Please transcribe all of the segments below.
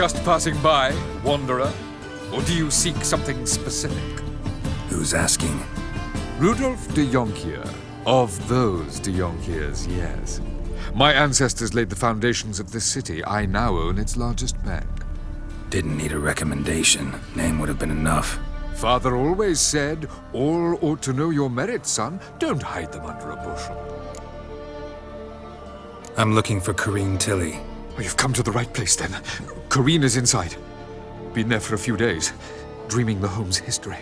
Just passing by, wanderer? Or do you seek something specific? Who's asking? Rudolf de Jonkier. Of those de Jonkiers, yes. My ancestors laid the foundations of this city. I now own its largest bank. Didn't need a recommendation. Name would have been enough. Father always said, all ought to know your merits, son. Don't hide them under a bushel. I'm looking for Corrine Tilly. Oh, you've come to the right place, then. Corrine is inside. Been there for a few days, dreaming the home's history.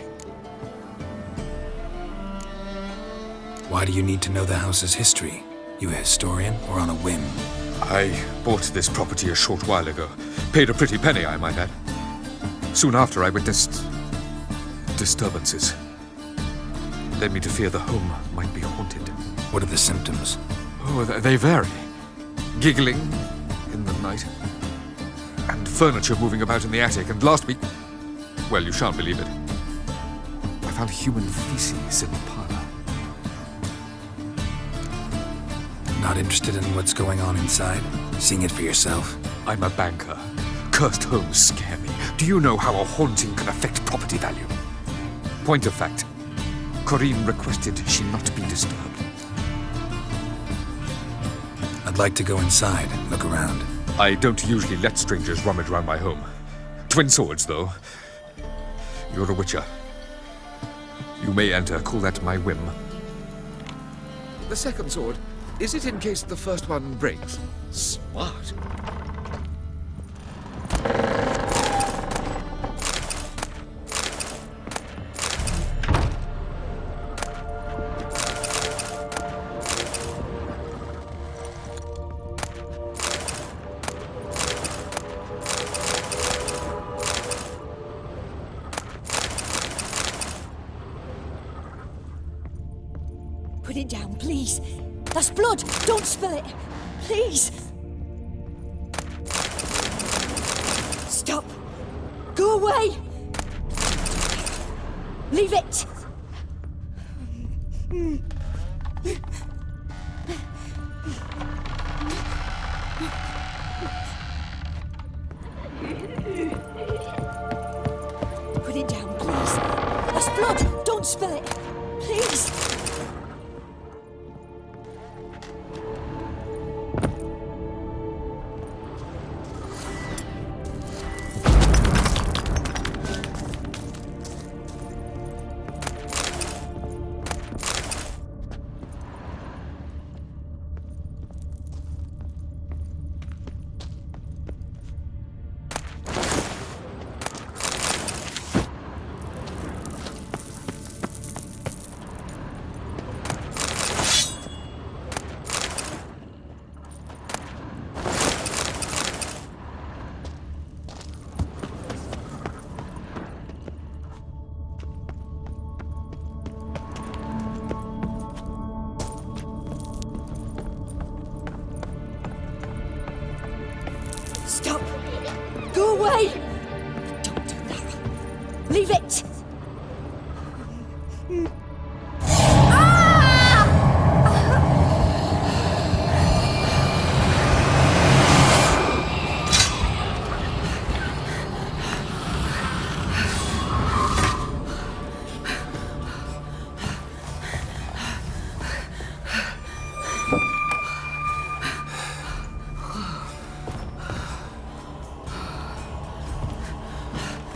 Why do you need to know the house's history? You a historian, or on a whim? I bought this property a short while ago. Paid a pretty penny, I might add. Soon after, I witnessed disturbances. Led me to fear the home might be haunted. What are the symptoms? Oh, they vary. Giggling in the night. And furniture moving about in the attic. And last week, well, you shan't believe it, I found human feces in the parlor. Not interested in what's going on inside? Seeing it for yourself? I'm a banker. Cursed homes scare me. Do you know how a haunting can affect property value? Point of fact, Corrine requested she not be disturbed. I'd like to go inside, look around. I don't usually let strangers rummage around my home. Twin swords, though. You're a witcher. You may enter, call that my whim. The second sword, is it in case the first one breaks? Smart. Put it down, please. That's blood! Don't spill it! Please! Stop! Go away! Leave it! Put it down, please. That's blood! Don't spill it! Please! Stop! Go away! Don't do that. Leave it!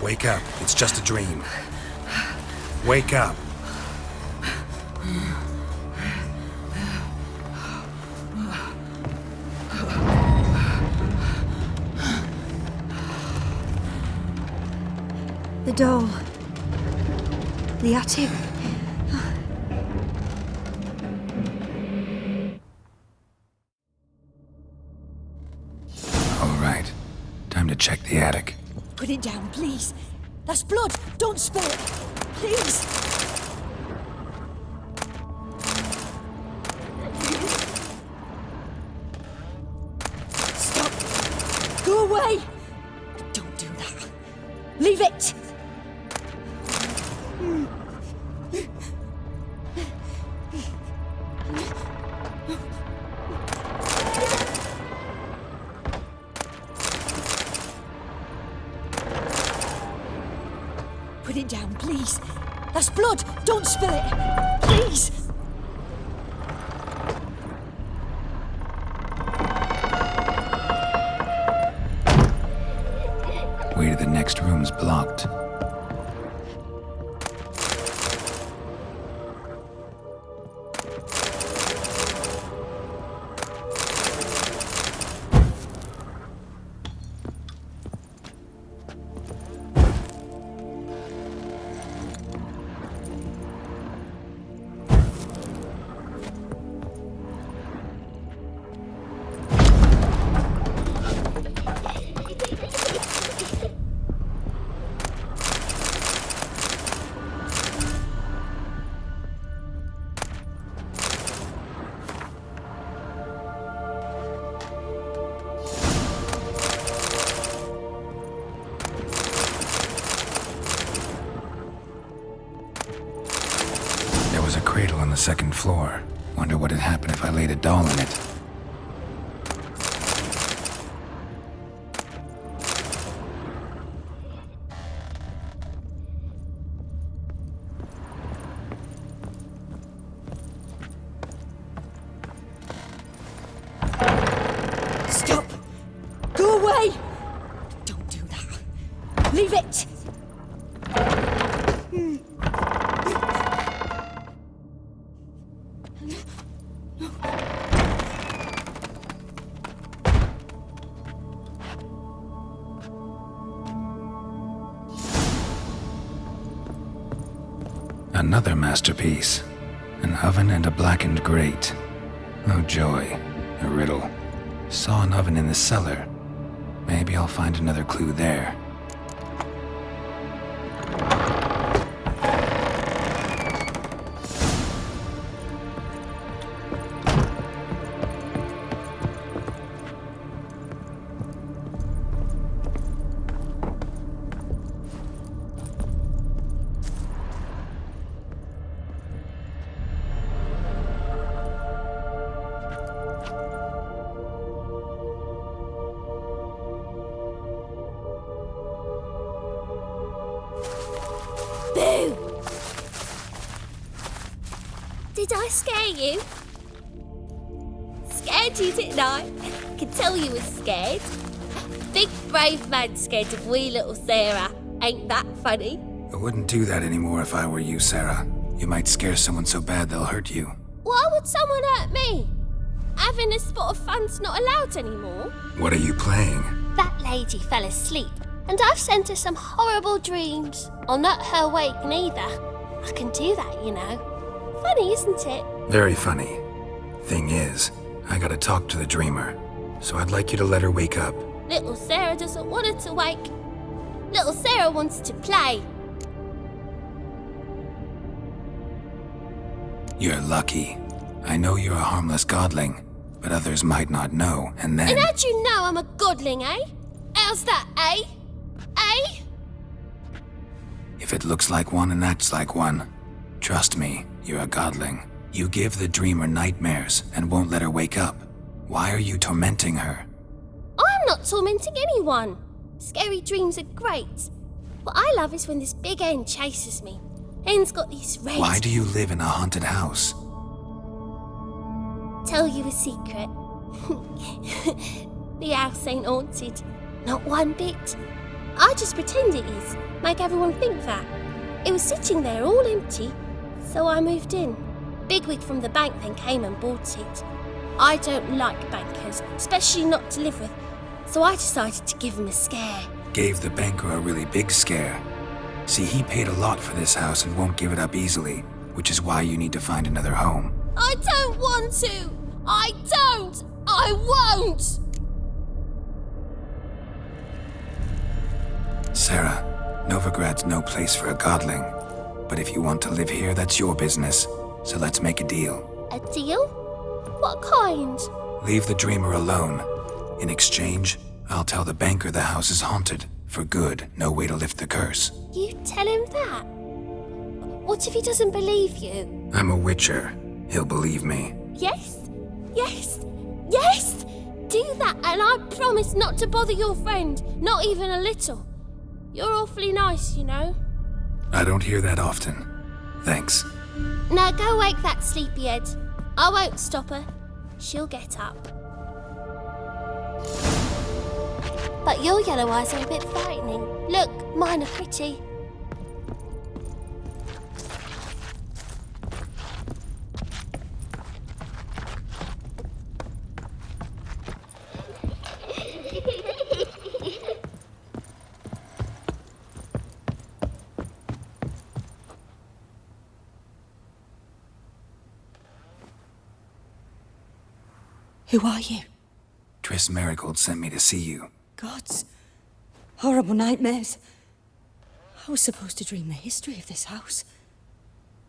Wake up. It's just a dream. Wake up. The doll. The attic. All right. Time to check the attic. Put it down, please. That's blood. Don't spill it. Please. Stop. Go away. Don't do that. Leave it. Put it down, please. That's blood. Don't spill it. Please. Way to the next room's blocked. There was a cradle on the second floor. Wonder what'd happen if I laid a doll in it. Stop! Go away! Don't do that. Leave it! Another masterpiece. An oven and a blackened grate. Oh joy. A riddle. Saw an oven in the cellar. Maybe I'll find another clue there. Boo! Did I scare you? Scared you, didn't I? Could tell you was scared. Big brave man scared of wee little Sarah. Ain't that funny? I wouldn't do that anymore if I were you, Sarah. You might scare someone so bad they'll hurt you. Why would someone hurt me? Having a spot of fun's not allowed anymore. What are you playing? That lady fell asleep, and I've sent her some horrible dreams. I'll not her wake neither. I can do that, you know. Funny, isn't it? Very funny. Thing is, I gotta talk to the dreamer, so I'd like you to let her wake up. Little Sarah doesn't want her to wake. Little Sarah wants to play. You're lucky. I know you're a harmless godling, but others might not know, and then... And how'd you know I'm a godling, eh? How's that, eh? Eh? If it looks like one and acts like one, trust me, you're a godling. You give the dreamer nightmares and won't let her wake up. Why are you tormenting her? I'm not tormenting anyone. Scary dreams are great. What I love is when this big hen chases me. Hen's got these red... Why do you live in a haunted house? Tell you a secret. The house ain't haunted. Not one bit. I just pretend it is. Make everyone think that. It was sitting there all empty, so I moved in. Bigwig from the bank then came and bought it. I don't like bankers, especially not to live with, so I decided to give him a scare. Gave the banker a really big scare. See, he paid a lot for this house and won't give it up easily, which is why you need to find another home. I don't want to! I don't! I won't! Sarah, Novigrad's no place for a godling. But if you want to live here, that's your business. So let's make a deal. A deal? What kind? Leave the dreamer alone. In exchange, I'll tell the banker the house is haunted. For good, no way to lift the curse. You tell him that? What if he doesn't believe you? I'm a witcher. He'll believe me. Yes? Yes? Yes! Do that and I promise not to bother your friend. Not even a little. You're awfully nice, you know. I don't hear that often. Thanks. Now go wake that sleepyhead. I won't stop her. She'll get up. But your yellow eyes are a bit frightening. Look, mine are pretty. Who are you? Triss Marigold sent me to see you. Gods. Horrible nightmares. I was supposed to dream the history of this house.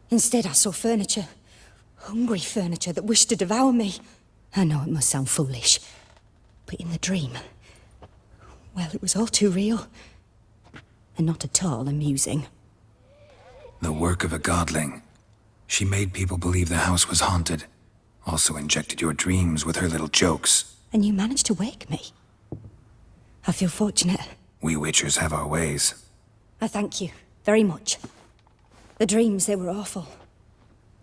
Instead, I saw furniture. Hungry furniture that wished to devour me. I know it must sound foolish, but in the dream, well, it was all too real. And not at all amusing. The work of a godling. She made people believe the house was haunted. Also injected your dreams with her little jokes. And you managed to wake me. I feel fortunate. We Witchers have our ways. I thank you very much. The dreams, they were awful.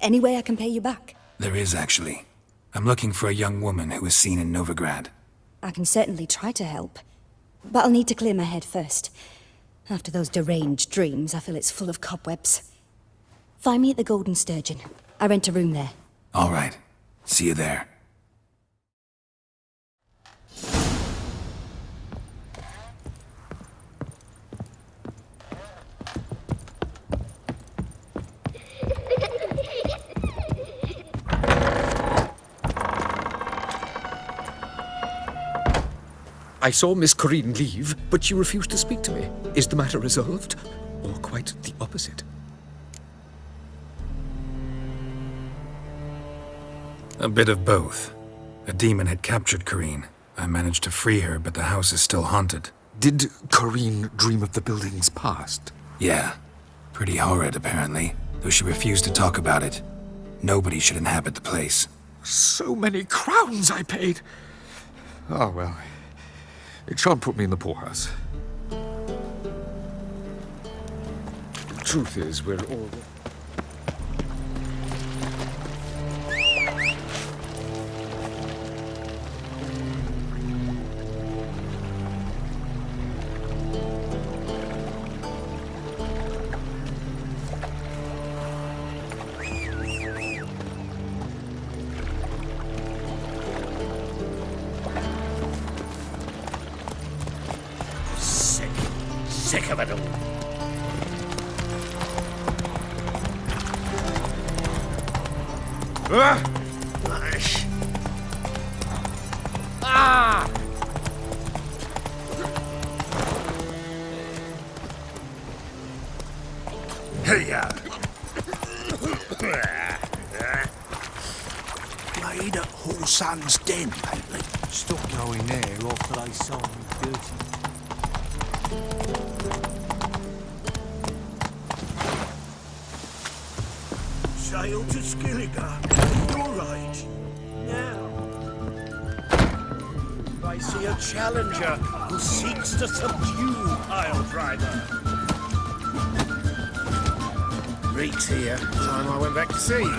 Any way I can pay you back? There is, actually. I'm looking for a young woman who was seen in Novigrad. I can certainly try to help. But I'll need to clear my head first. After those deranged dreams, I feel it's full of cobwebs. Find me at the Golden Sturgeon. I rent a room there. All right. See you there. I saw Miss Corinne leave, but she refused to speak to me. Is the matter resolved? Or quite the opposite? A bit of both. A demon had captured Corinne. I managed to free her, but the house is still haunted. Did Corinne dream of the building's past? Yeah. Pretty horrid, apparently, though she refused to talk about it. Nobody should inhabit the place. So many crowns I paid! Oh, well. It shan't put me in the poorhouse. The truth is, we're all... Sick of it all. Nice. Hiya. Played at Horsan's Den lately. Stop going there after they saw me dirty. Sail to Skilligan. All right. Now. I see a challenger who seeks to subdue Piledriver. Reek's here. Time I went back to see you.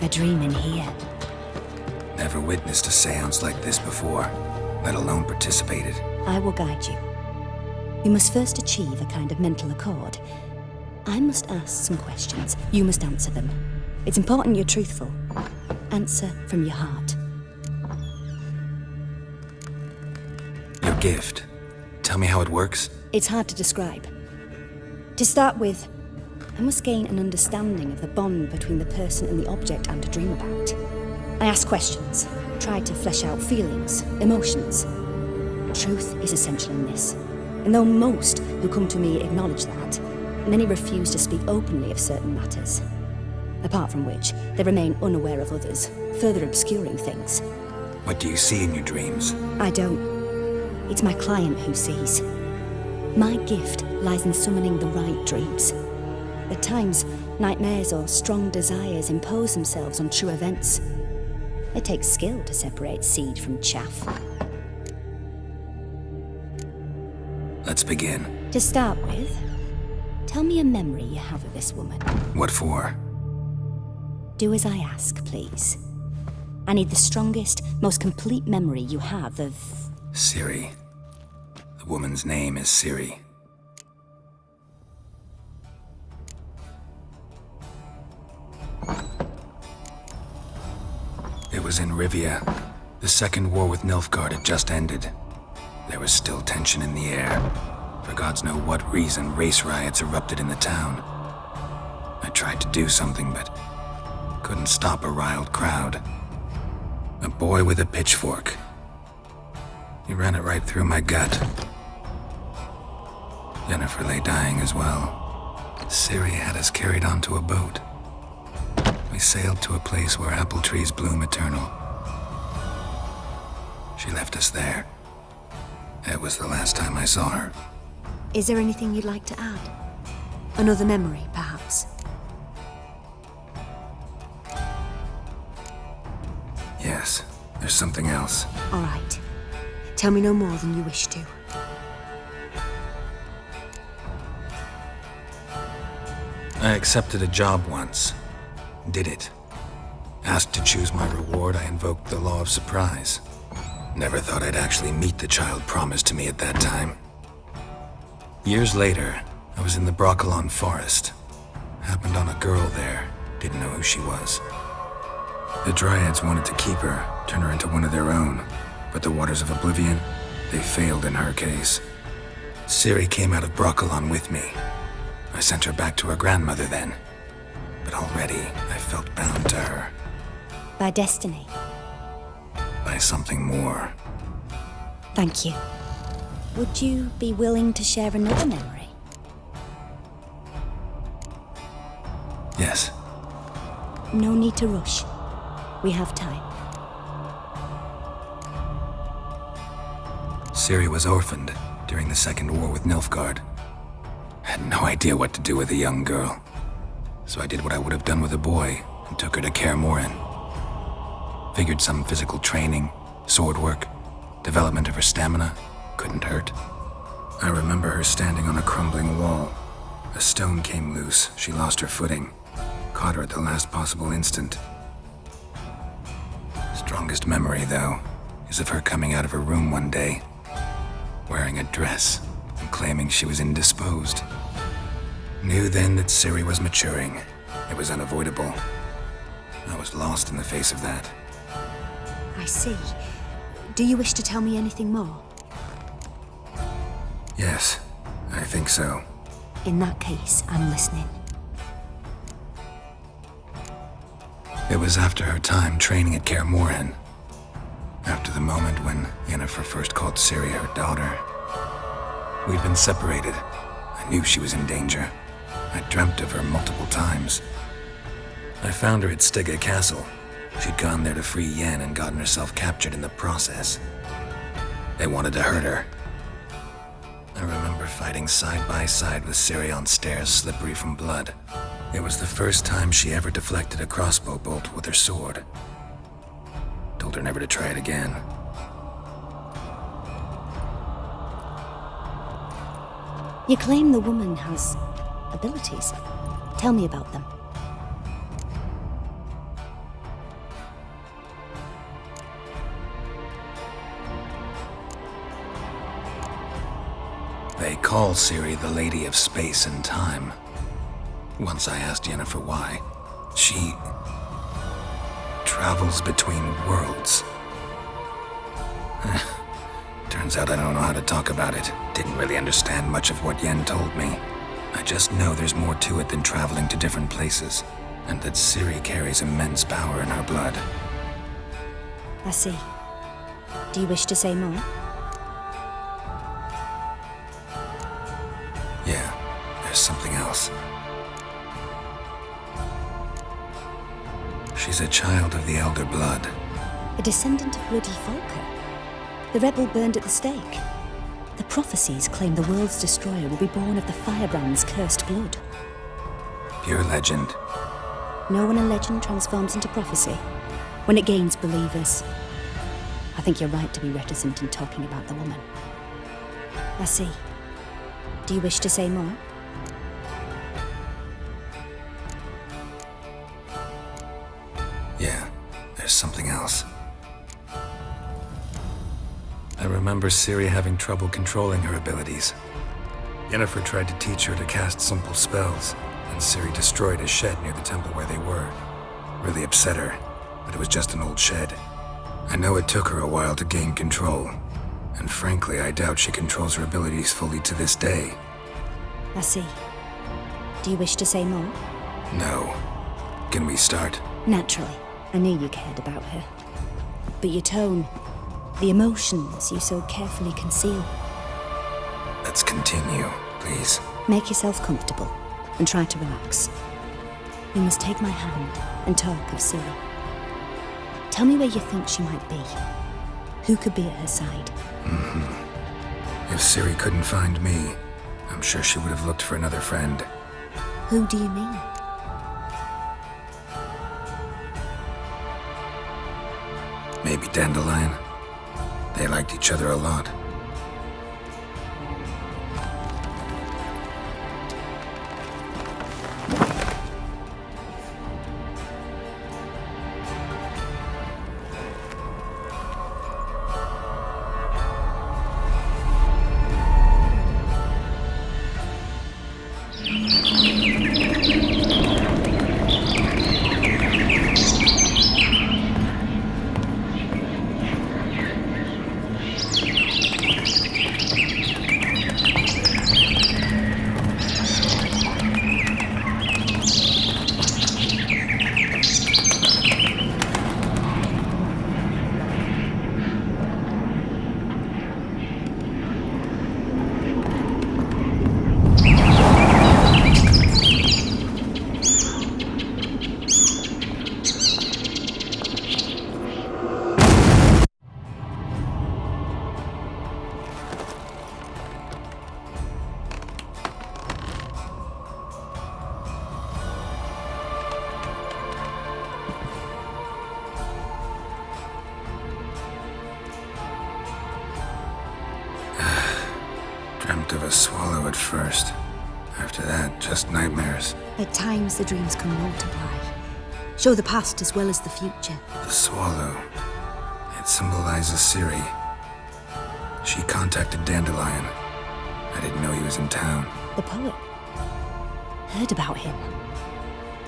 A dream in here. Never witnessed a seance like this before, let alone participated. I will guide you. You must first achieve a kind of mental accord. I must ask some questions. You must answer them. It's important you're truthful. Answer from your heart. Your gift. Tell me how it works. It's hard to describe. To start with, I must gain an understanding of the bond between the person and the object I'm to dream about. I ask questions, try to flesh out feelings, emotions. Truth is essential in this. And though most who come to me acknowledge that, many refuse to speak openly of certain matters. Apart from which, they remain unaware of others, further obscuring things. What do you see in your dreams? I don't. It's my client who sees. My gift lies in summoning the right dreams. At times, nightmares or strong desires impose themselves on true events. It takes skill to separate seed from chaff. Let's begin. To start with, tell me a memory you have of this woman. What for? Do as I ask, please. I need the strongest, most complete memory you have of... Ciri. The woman's name is Ciri. It was in Rivia. The second war with Nilfgaard had just ended. There was still tension in the air. For gods know what reason, race riots erupted in the town. I tried to do something, but couldn't stop a riled crowd. A boy with a pitchfork. He ran it right through my gut. Yennefer lay dying as well. Ciri had us carried onto a boat. We sailed to a place where apple trees bloom eternal. She left us there. It was the last time I saw her. Is there anything you'd like to add? Another memory, perhaps? Yes, there's something else. All right. Tell me no more than you wish to. I accepted a job once. Did it. Asked to choose my reward, I invoked the law of surprise. Never thought I'd actually meet the child promised to me at that time. Years later, I was in the Brokilon forest. Happened on a girl there. Didn't know who she was. The Dryads wanted to keep her, turn her into one of their own. But the Waters of Oblivion, they failed in her case. Ciri came out of Brokilon with me. I sent her back to her grandmother then. But already, I felt bound to her. By destiny. By something more. Thank you. Would you be willing to share another memory? Yes. No need to rush. We have time. Ciri was orphaned during the Second War with Nilfgaard. Had no idea what to do with a young girl. So I did what I would have done with a boy and took her to Kaer Morhen. Figured some physical training, sword work, development of her stamina couldn't hurt. I remember her standing on a crumbling wall. A stone came loose, she lost her footing. Caught her at the last possible instant. Strongest memory, though, is of her coming out of her room one day, wearing a dress and claiming she was indisposed. Knew then that Ciri was maturing. It was unavoidable. I was lost in the face of that. I see. Do you wish to tell me anything more? Yes, I think so. In that case, I'm listening. It was after her time training at Kaer Morhen. After the moment when Yennefer first called Ciri her daughter. We'd been separated. I knew she was in danger. I dreamt of her multiple times. I found her at Stygga Castle. She'd gone there to free Yen and gotten herself captured in the process. They wanted to hurt her. I remember fighting side by side with Ciri on stairs slippery from blood. It was the first time she ever deflected a crossbow bolt with her sword. Told her never to try it again. You claim the woman has abilities. Tell me about them. call Ciri the Lady of Space and Time. Once I asked Yennefer why. She travels between worlds. Turns out I don't know how to talk about it. Didn't really understand much of what Yen told me. I just know there's more to it than traveling to different places, and that Ciri carries immense power in her blood. I see. Do you wish to say more? Yeah, there's something else. She's a child of the Elder Blood. A descendant of bloody Volker. The rebel burned at the stake. The prophecies claim the world's destroyer will be born of the Firebrand's cursed blood. Pure legend. Know when a legend transforms into prophecy? When it gains believers. I think you're right to be reticent in talking about the woman. I see. Do you wish to say more? Yeah, there's something else. I remember Ciri having trouble controlling her abilities. Yennefer tried to teach her to cast simple spells, and Ciri destroyed a shed near the temple where they were. Really upset her, but it was just an old shed. I know it took her a while to gain control, and frankly, I doubt she controls her abilities fully to this day. I see. Do you wish to say more? No. Can we start? Naturally. I knew you cared about her. But your tone, the emotions you so carefully conceal. Let's continue, please. Make yourself comfortable and try to relax. You must take my hand and talk of Ciri. Tell me where you think she might be. Who could be at her side? If Ciri couldn't find me, I'm sure she would have looked for another friend. Who do you mean? Maybe Dandelion. They liked each other a lot. Dreamt of a swallow at first. After that, just nightmares. At times the dreams can multiply. Show the past as well as the future. The swallow. It symbolizes Ciri. She contacted Dandelion. I didn't know he was in town. The poet. Heard about him.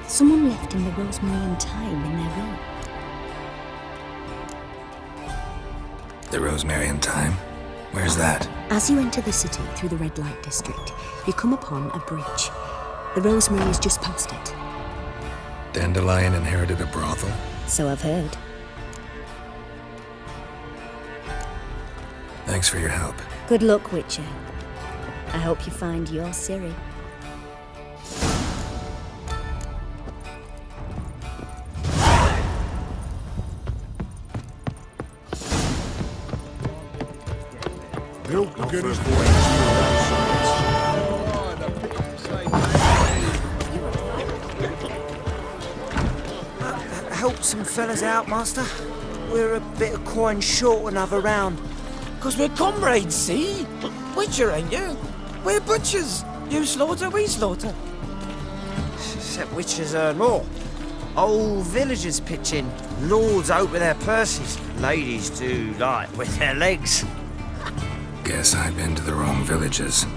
Someone left him the rosemary and thyme in their will. The Rosemary and Thyme? Where's that? As you enter the city through the red light district, you come upon a bridge. The rosemary is just past it. Dandelion inherited a brothel? So I've heard. Thanks for your help. Good luck, Witcher. I hope you find your Ciri. Milk get his Help some fellas out, master. We're a bit of coin short another round. 'Cause we're comrades, see? Witcher, ain't you? We're butchers. You slaughter, we slaughter. Except witches earn more. Old villagers pitch in. Lords open their purses. Ladies do like with their legs. Guess I've been to the wrong villages.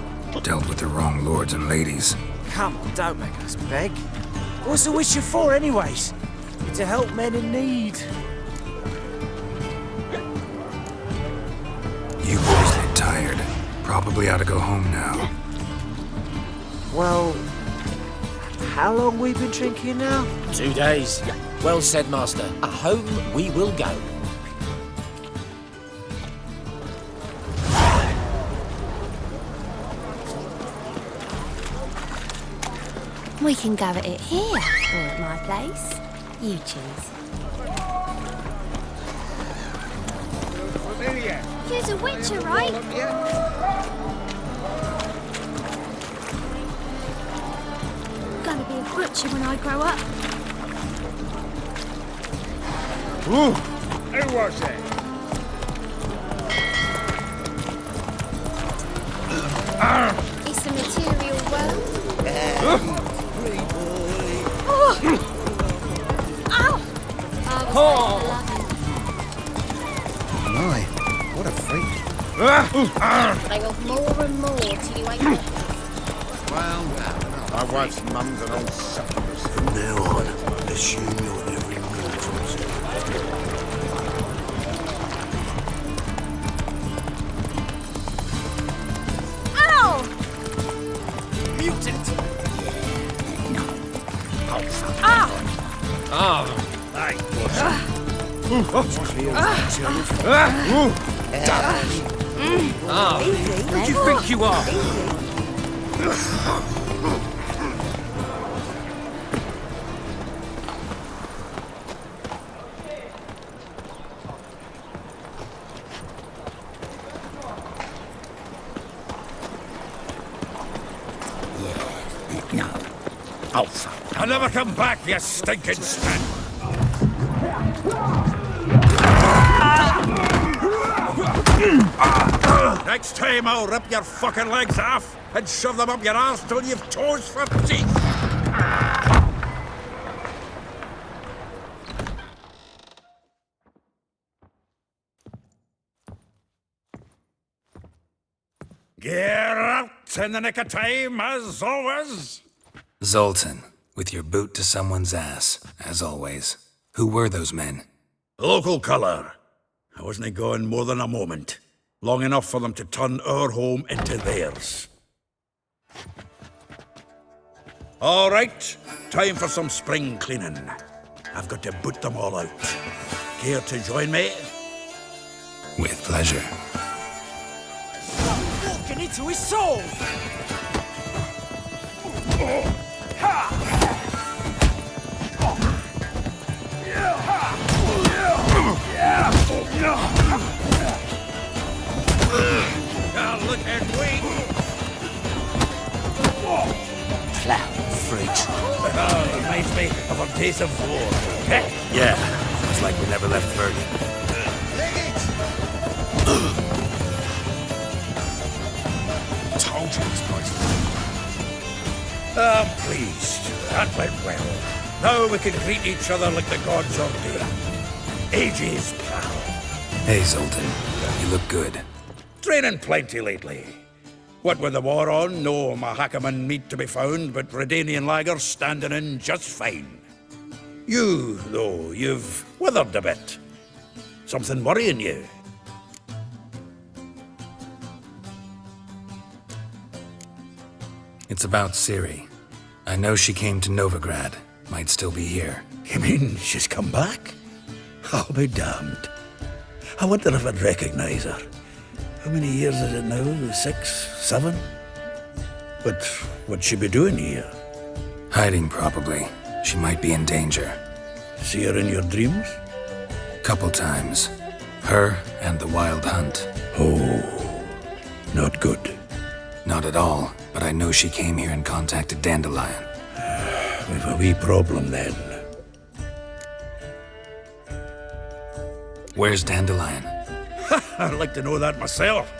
Dealt with the wrong lords and ladies. Come on, don't make us beg. What's the Witcher for, anyways? To help men in need. You boys look tired. Probably ought to go home now. Well, how long we been drinking now? 2 days. Well said, Master. Home we will go. We can go at it here, or at my place. You choose. You're a witcher, right? Gonna be a butcher when I grow up. Who was it? It's the material world. My, what a freak. Hang on more and more till you ain't got. Well, My wife's mum's an old succubus. from now on, assume you're every mortal's. Ow! Mutant! Who do you think you are? I'll never come back, you stinking span. Next time I'll rip your fucking legs off and shove them up your arse till you've toes for teeth. Get out in the nick of time, as always. Zoltan, with your boot to someone's ass, as always. Who were those men? Local colour. I wasn't gone more than a moment. Long enough for them to turn our home into theirs. All right, time for some spring cleaning. I've got to boot them all out. Care to join me? With pleasure. Walking into his soul! Now look at me! Clown freaks. Reminds me of our days of war. Yeah, it's like we never left Fergie. Told you this place. I'm pleased. That went well. Now we can greet each other like the gods ordained. Ages, pal. Hey, Zoltan. You look good. Training plenty lately. What with the war on, no Mahakaman meat to be found, but Redanian lagers standing in just fine. You, though, you've withered a bit. Something worrying you? It's about Ciri. I know she came to Novigrad. Might still be here. You mean she's come back? I'll be damned. I wonder if I'd recognize her. How many years is it now? 6, 7? But what'd she be doing here? Hiding, probably. She might be in danger. See her in your dreams? Couple times. Her and the Wild Hunt. Oh, not good. Not at all, but I know she came here and contacted Dandelion. We've a wee problem then. Where's Dandelion? I'd like to know that myself.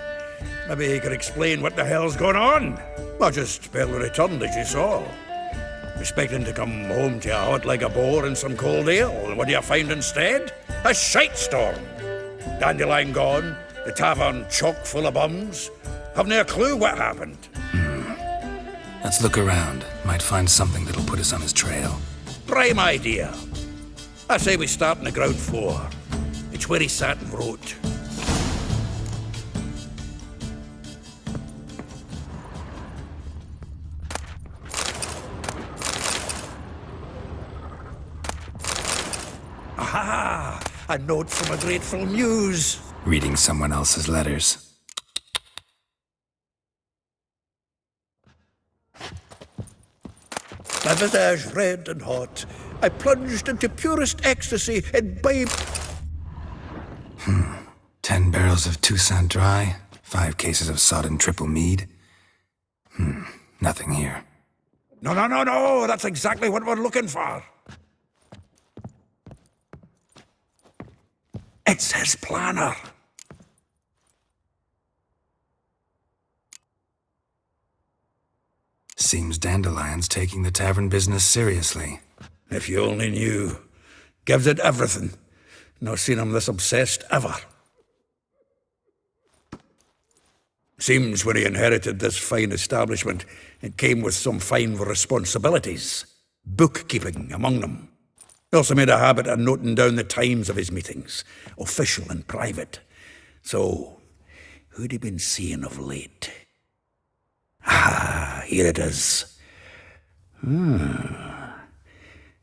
Maybe he could explain what the hell's going on. Or just barely returned, as you saw. Expecting to come home to you hot like a boar and some cold ale, and what do you find instead? A shite storm. Dandelion gone, the tavern chock full of bums, Have no clue what happened. Let's look around. Might find something that'll put us on his trail. Prime idea. I say we start on the ground floor. It's where he sat and wrote. Aha! A note from a grateful muse. Reading someone else's letters. My visage red and hot, I plunged into purest ecstasy and imbibed. 10 barrels of Toussaint Dry, 5 cases of sodden triple mead. Nothing here. No, that's exactly what we're looking for. It's his planner. Seems Dandelion's taking the tavern business seriously. If you only knew. Gives it everything. Not seen him this obsessed ever. Seems when he inherited this fine establishment, it came with some fine responsibilities. Bookkeeping among them. He also made a habit of noting down the times of his meetings, official and private. So, who'd he been seeing of late? Ah, here it is.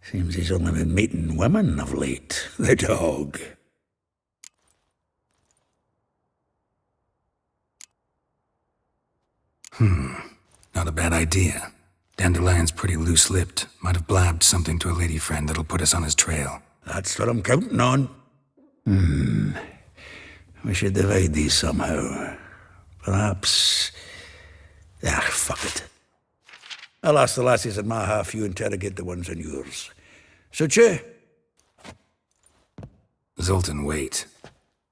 Seems he's only been meeting women of late, the dog. Not a bad idea. Dandelion's pretty loose-lipped. Might have blabbed something to a lady friend that'll put us on his trail. That's what I'm counting on. We should divide these somehow. Perhaps... fuck it. I'll ask the lassies in my half, you interrogate the ones in yours. Suit you? Zoltan, wait.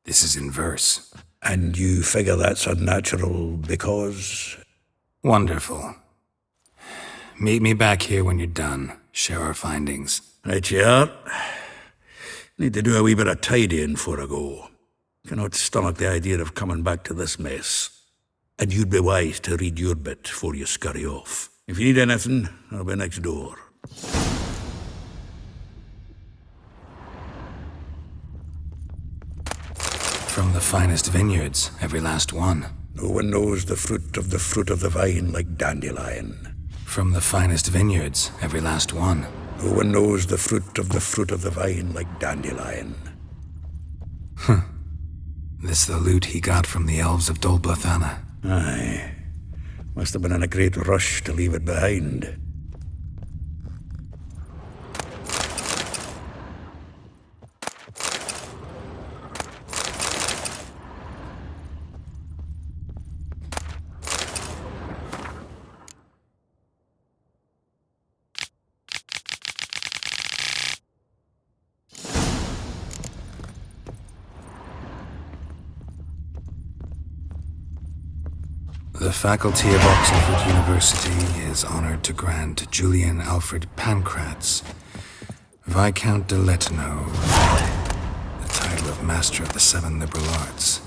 This is in verse. And you figure that's unnatural because... Wonderful. Meet me back here when you're done. Share our findings. Right you are. Need to do a wee bit of tidying before I go. Cannot stomach the idea of coming back to this mess. And you'd be wise to read your bit before you scurry off. If you need anything, I'll be next door. From the finest vineyards, every last one. No one knows the fruit of the vine like Dandelion. From the finest vineyards, every last one. No one knows the fruit of the vine like Dandelion. This the loot he got from the elves of Dol Blathanna. Aye. Must have been in a great rush to leave it behind. The faculty of Oxenford University is honored to grant Julian Alfred Pancratz, Viscount de Letno, the title of Master of the Seven Liberal Arts.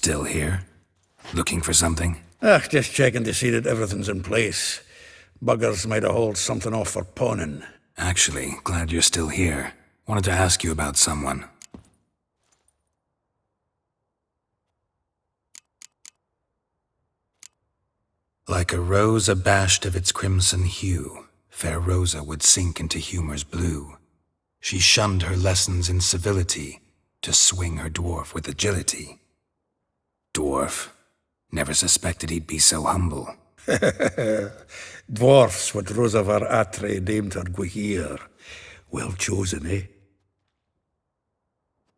Still here? Looking for something? Just checking to see that everything's in place. Buggers might have hauled something off for pawning. Actually, glad you're still here. Wanted to ask you about someone. Like a rose abashed of its crimson hue, fair Rosa would sink into humor's blue. She shunned her lessons in civility to swing her dwarf with agility. Dwarf. Never suspected he'd be so humble. Dwarfs what Rosavar Atre named her Gwahir. Well chosen, eh?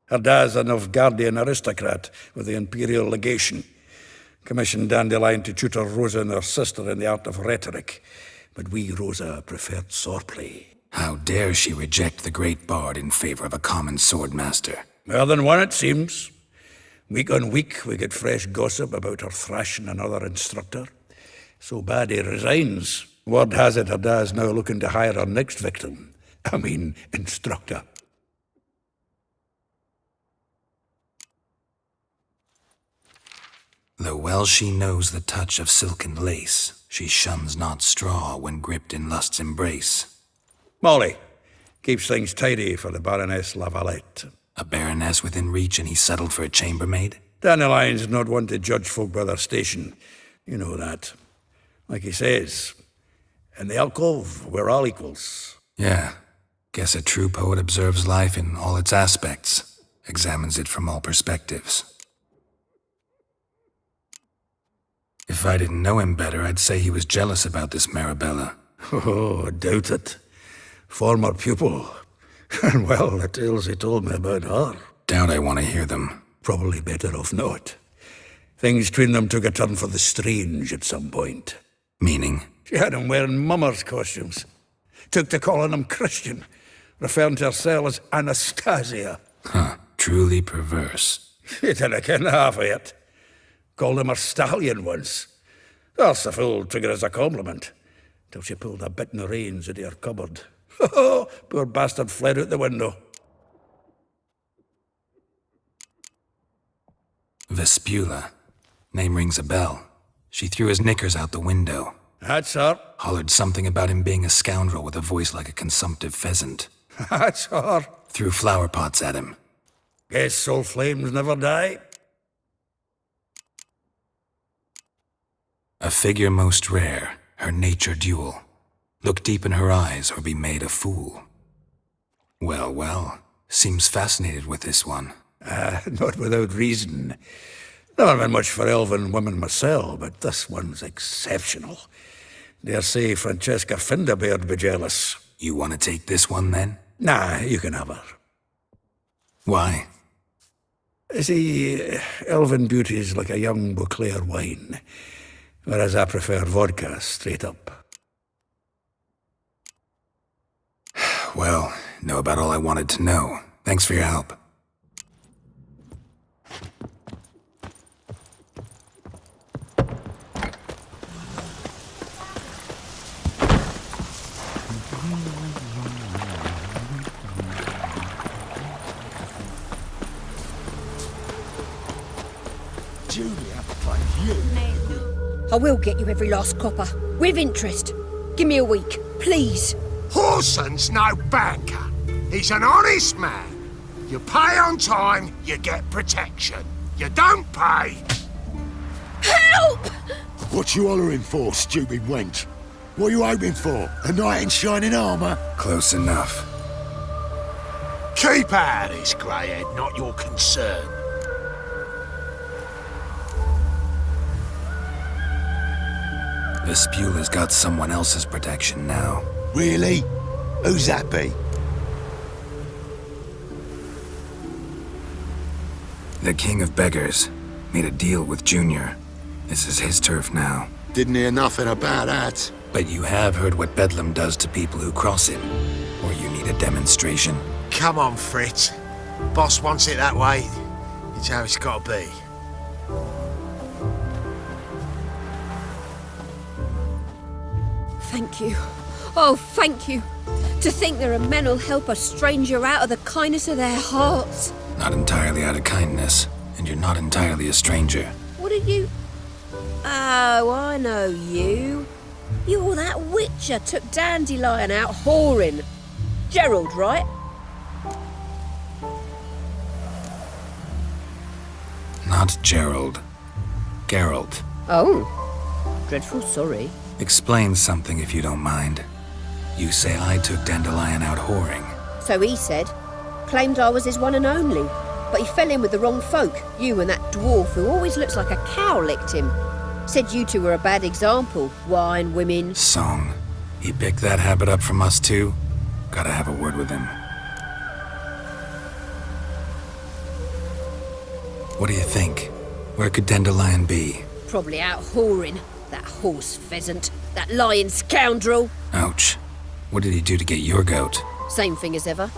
Her dad's a Novgardian aristocrat with the Imperial Legation. Commissioned Dandelion to tutor Rosa and her sister in the art of rhetoric. But we, Rosa, preferred swordplay. How dare she reject the great bard in favor of a common swordmaster? More than one, it seems. Week on week, we get fresh gossip about her thrashing another instructor. So bad he resigns. Word has it her dad's now looking to hire her next victim. Instructor. Though well she knows the touch of silken lace, she shuns not straw when gripped in lust's embrace. Molly keeps things tidy for the Baroness Lavalette. A baroness within reach and he settled for a chambermaid? Dandelion's not one to judge folk by their station. You know that. Like he says, in the alcove, we're all equals. Yeah. Guess a true poet observes life in all its aspects, examines it from all perspectives. If I didn't know him better, I'd say he was jealous about this Marabella. Oh, I doubt it. Former pupil. And well, the tales he told me about her. Doubt I want to hear them. Probably better off not. Things between them took a turn for the strange at some point. Meaning? She had him wearing mummers' costumes. Took to calling him Christian, referring to herself as Anastasia. Huh, truly perverse. He didn't ken half of it. Called him her stallion once. That's the fool took it as a compliment. Till she pulled a bit in the reins into her cupboard. Poor bastard fled out the window. Vespula. Name rings a bell. She threw his knickers out the window. That's her. Hollered something about him being a scoundrel with a voice like a consumptive pheasant. That's her. Threw flower pots at him. Guess soul flames never die. A figure most rare, her nature dual. Look deep in her eyes or be made a fool. Well, well, seems fascinated with this one. Not without reason. Never been much for elven women myself, but this one's exceptional. Dare say Francesca Findabair'd be jealous. You want to take this one then? Nah, you can have her. Why? See, elven beauty's like a young Beauclair wine, whereas I prefer vodka straight up. Well, know about all I wanted to know. Thanks for your help. I will get you every last copper, with interest. Give me a week, please. Horson's no banker. He's an honest man. You pay on time, you get protection. You don't pay... Help! What you hollering for, stupid wench? What you hoping for? A knight in shining armour? Close enough. Keep out of this, greyhead, not your concern. Vespula's got someone else's protection now. Really? Who's that be? The King of Beggars made a deal with Junior. This is his turf now. Didn't hear nothing about that. But you have heard what Bedlam does to people who cross him. Or you need a demonstration? Come on, Fritz. Boss wants it that way. It's how it's got to be. Thank you. Oh, thank you. To think there are men who'll help a stranger out of the kindness of their hearts. Not entirely out of kindness. and you're not entirely a stranger. What are you... Oh, I know you. You're that witcher took Dandelion out whoring. Gerald, right? Not Gerald. Geralt. Oh. Dreadful sorry. Explain something if you don't mind. You say I took Dandelion out whoring. So he said. Claimed I was his one and only. But he fell in with the wrong folk. You and that dwarf who always looks like a cow licked him. Said you two were a bad example. Wine, women... Song. He picked that habit up from us too? Gotta have a word with him. What do you think? Where could Dandelion be? Probably out whoring. That horse pheasant. That lying scoundrel. Ouch. What did he do to get your goat? Same thing as ever.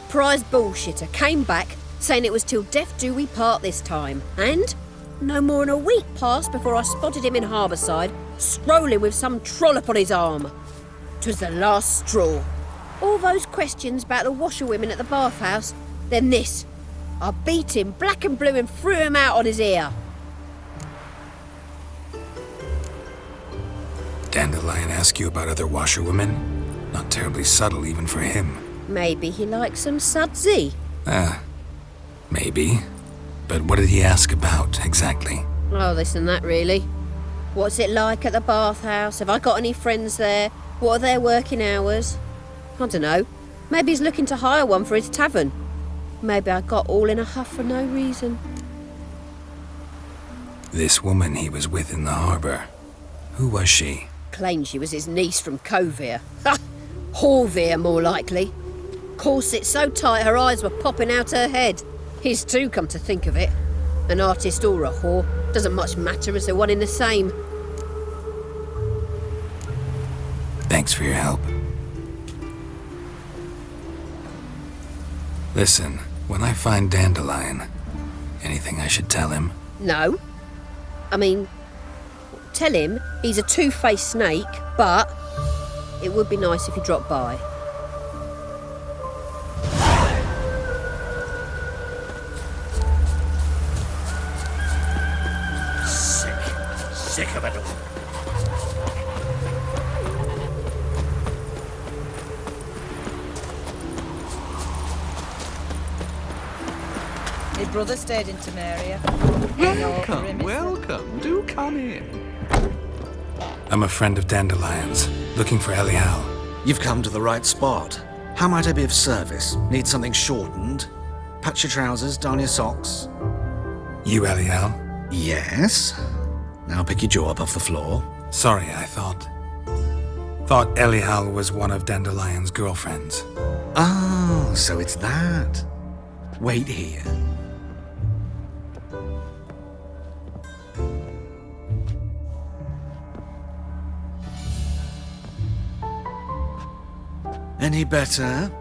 Prize bullshitter came back, saying it was till death do we part this time. And no more than a week passed before I spotted him in Harbourside, strolling with some trollop on his arm. 'Twas the last straw. All those questions about the washerwomen at the bathhouse, then this. I beat him black and blue and threw him out on his ear. Dandelion ask you about other washerwomen? Not terribly subtle even for him. Maybe he likes some sudsy. Maybe. But what did he ask about, exactly? Oh, this and that, really. What's it like at the bathhouse? Have I got any friends there? What are their working hours? I don't know. Maybe he's looking to hire one for his tavern. Maybe I got all in a huff for no reason. This woman he was with in the harbour. Who was she? Claimed she was his niece from Kovir. Ha! Horvir, more likely. Corset so tight her eyes were popping out her head. His too, come to think of it. An artist or a whore. Doesn't much matter as they're one in the same. Thanks for your help. Listen, when I find Dandelion, anything I should tell him? No. I mean, tell him he's a two-faced snake, but it would be nice if he dropped by. Sick of it all. His brother stayed in Temeria. Welcome. Do come in. I'm a friend of Dandelion's, looking for Elial. You've come to the right spot. How might I be of service? Need something shortened? Patch your trousers, darn your socks. You Elial? Yes. Now pick your jaw up off the floor. Sorry, I thought Elial was one of Dandelion's girlfriends. Oh, so it's that. Wait here. Any better?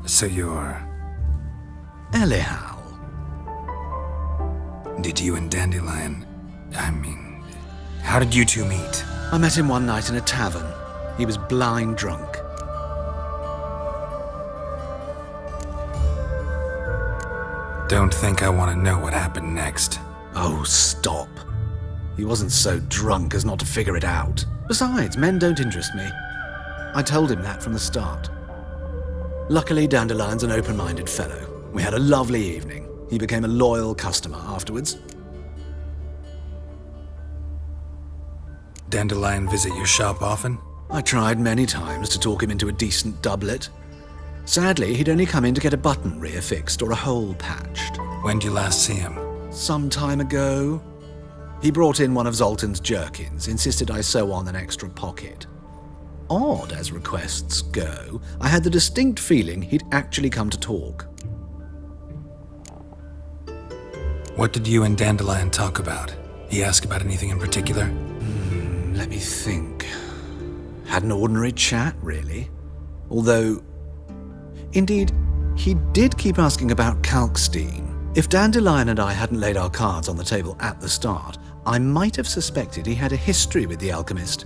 So you're... Elial. Did you and Dandelion... how did you two meet? I met him one night in a tavern. He was blind drunk. Don't think I want to know what happened next. Oh, stop. He wasn't so drunk as not to figure it out. Besides, men don't interest me. I told him that from the start. Luckily, Dandelion's an open-minded fellow. We had a lovely evening. He became a loyal customer afterwards. Dandelion visit your shop often? I tried many times to talk him into a decent doublet. Sadly, he'd only come in to get a button reaffixed or a hole patched. When did you last see him? Some time ago. He brought in one of Zoltan's jerkins, insisted I sew on an extra pocket. Odd as requests go, I had the distinct feeling he'd actually come to talk. What did you and Dandelion talk about? He asked about anything in particular? Let me think. Had an ordinary chat, really. Although, indeed, he did keep asking about Kalkstein. If Dandelion and I hadn't laid our cards on the table at the start, I might have suspected he had a history with the alchemist.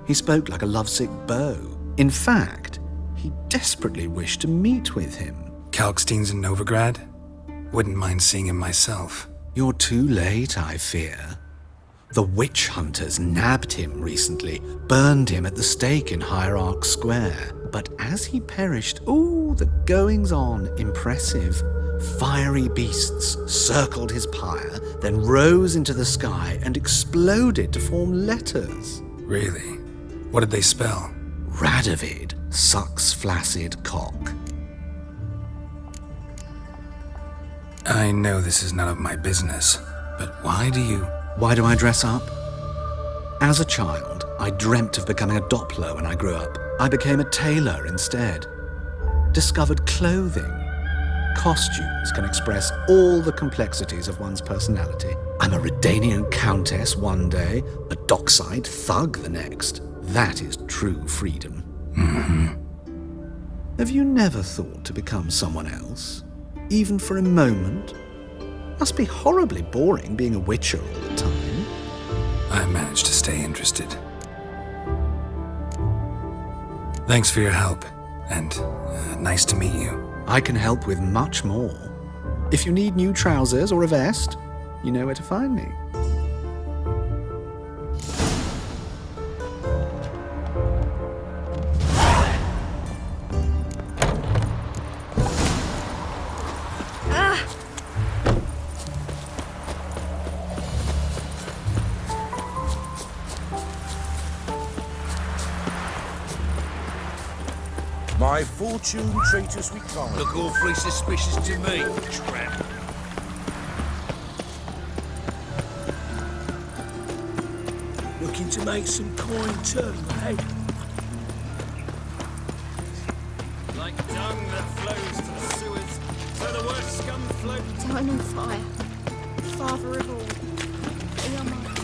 He spoke like a lovesick beau. In fact, he desperately wished to meet with him. Kalkstein's in Novigrad? Wouldn't mind seeing him myself. You're too late, I fear. The witch hunters nabbed him recently, burned him at the stake in Hierarch Square. But as he perished, the goings-on, impressive. Fiery beasts circled his pyre, then rose into the sky and exploded to form letters. Really? What did they spell? Radovid sucks flaccid cock. I know this is none of my business, but why do I dress up? As a child, I dreamt of becoming a Doppler when I grew up. I became a tailor instead. Discovered clothing. Costumes can express all the complexities of one's personality. I'm a Redanian countess one day, a dockside thug the next. That is true freedom. Mm-hmm. Have you never thought to become someone else? Even for a moment? Must be horribly boring being a witcher all the time. I managed to stay interested. Thanks for your help, and nice to meet you. I can help with much more. If you need new trousers or a vest, you know where to find me. My fortune treat us with kind. Look awfully suspicious to me, tramp. Looking to make some coin too, eh? Like dung that flows to the sewers, so the worst scum float. Mine on fire. Father of all. Be on my fire.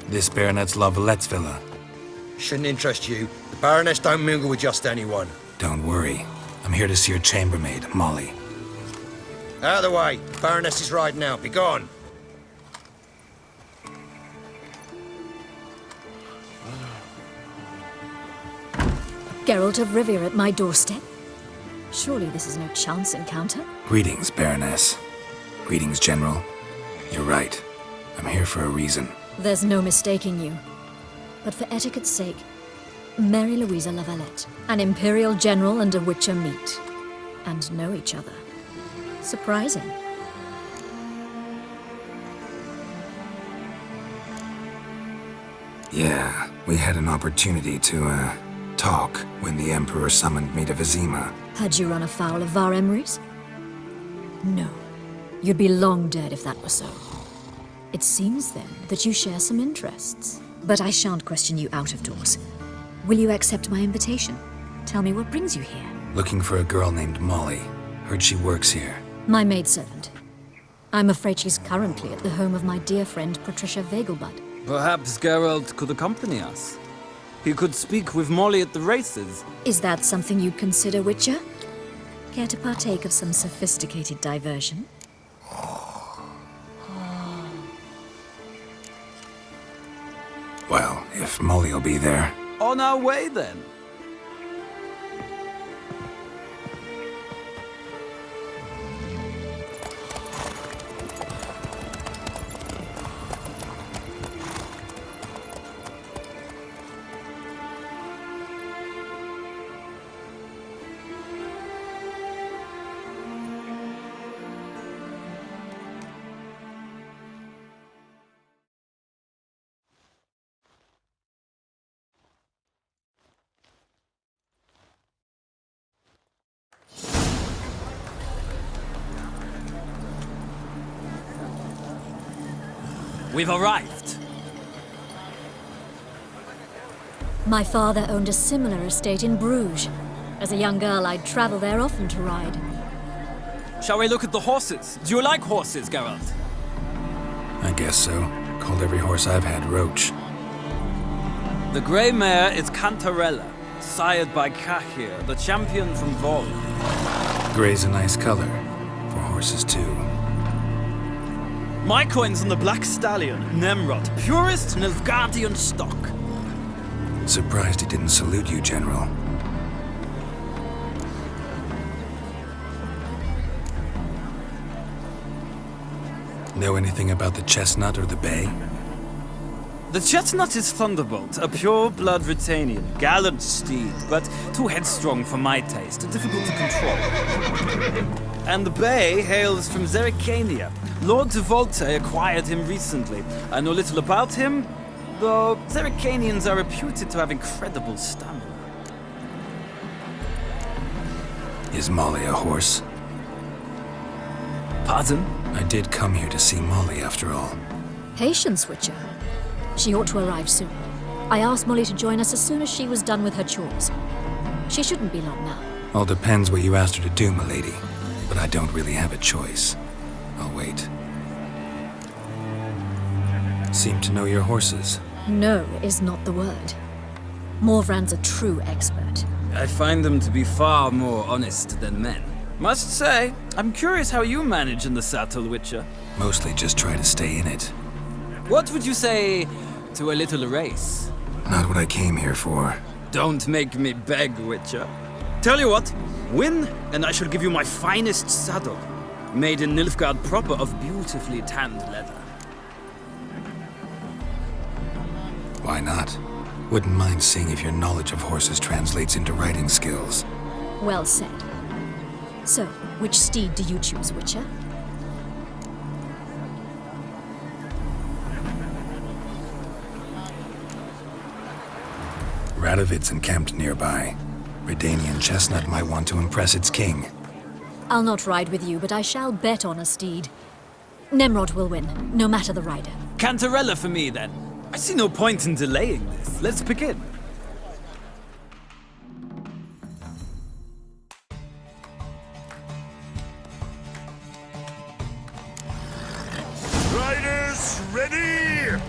This Baronet's La Vallette's villa. Shouldn't interest you. The Baroness don't mingle with just anyone. Don't worry. I'm here to see your chambermaid, Molly. Out of the way. Baroness is riding out. Be gone. Geralt of Rivia at my doorstep? Surely this is no chance encounter? Greetings, Baroness. Greetings, General. You're right. I'm here for a reason. There's no mistaking you. But for etiquette's sake, Mary Louisa La Valette, an Imperial General and a Witcher meet. And know each other. Surprising. Yeah, we had an opportunity to, talk when the Emperor summoned me to Vizima. Had you run afoul of Var Emrys? No. You'd be long dead if that were so. It seems, then, that you share some interests. But I shan't question you out of doors. Will you accept my invitation? Tell me what brings you here. Looking for a girl named Molly. Heard she works here. My maidservant. I'm afraid she's currently at the home of my dear friend Patricia Vegelbud. Perhaps Geralt could accompany us. He could speak with Molly at the races. Is that something you'd consider, Witcher? Care to partake of some sophisticated diversion? Well, if Molly will be there. On our way, then. We've arrived. My father owned a similar estate in Bruges. As a young girl, I'd travel there often to ride. Shall we look at the horses? Do you like horses, Geralt? I guess so. Called every horse I've had Roach. The grey mare is Cantarella, sired by Cahir, the champion from Vol. Grey's a nice color. For horses, too. My coin's on the Black Stallion, Nemrod, purest Nilfgaardian stock. Surprised he didn't salute you, General. Know anything about the Chestnut or the Bay? The Chestnut is Thunderbolt, a pure-blood Britannian, gallant steed, but too headstrong for my taste, difficult to control. And the Bay hails from Zerrikania. Lord de Volte acquired him recently. I know little about him, though Zerrikanians are reputed to have incredible stamina. Is Molly a horse? Pardon? I did come here to see Molly, after all. Patience, Witcher. She ought to arrive soon. I asked Molly to join us as soon as she was done with her chores. She shouldn't be long now. All depends what you asked her to do, milady. But I don't really have a choice. I'll wait. Seem to know your horses. No is not the word. Morvrand's a true expert. I find them to be far more honest than men. Must say, I'm curious how you manage in the saddle, Witcher. Mostly just try to stay in it. What would you say to a little race? Not what I came here for. Don't make me beg, Witcher. Tell you what, win, and I shall give you my finest saddle. Made in Nilfgaard proper of beautifully tanned leather. Why not? Wouldn't mind seeing if your knowledge of horses translates into riding skills. Well said. So, which steed do you choose, Witcher? Radovid's encamped nearby. Redanian Chestnut might want to impress its king. I'll not ride with you, but I shall bet on a steed. Nemrod will win, no matter the rider. Cantarella for me, then. I see no point in delaying this. Let's begin. Riders, ready!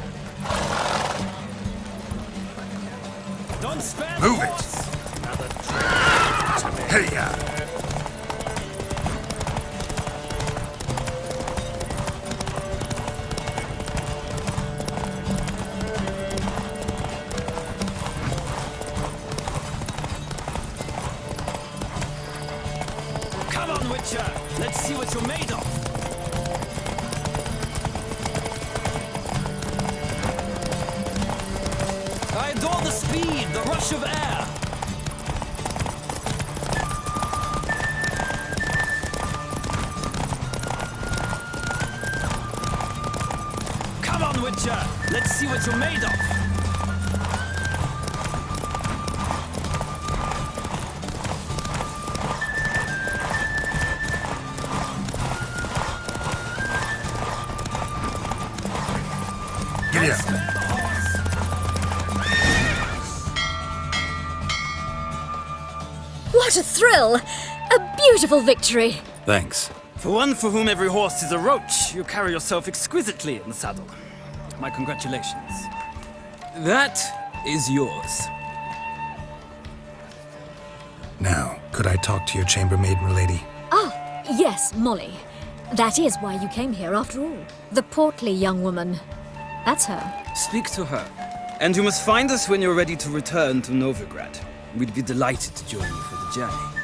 Don't spare Move the it! horse. Another drag to me. Hey, Come on, Witcher. Let's see what you're made of. I adore the speed, the rush of air. Come on, Witcher. Let's see what you're made of. Giddy up. What a thrill! A beautiful victory! Thanks. For one for whom every horse is a roach, you carry yourself exquisitely in the saddle. My congratulations. That is yours. Now, could I talk to your chambermaid, milady? Ah, yes, Molly. That is why you came here after all. The portly young woman. That's her. Speak to her. And you must find us when you're ready to return to Novigrad. We'd be delighted to join you for the journey.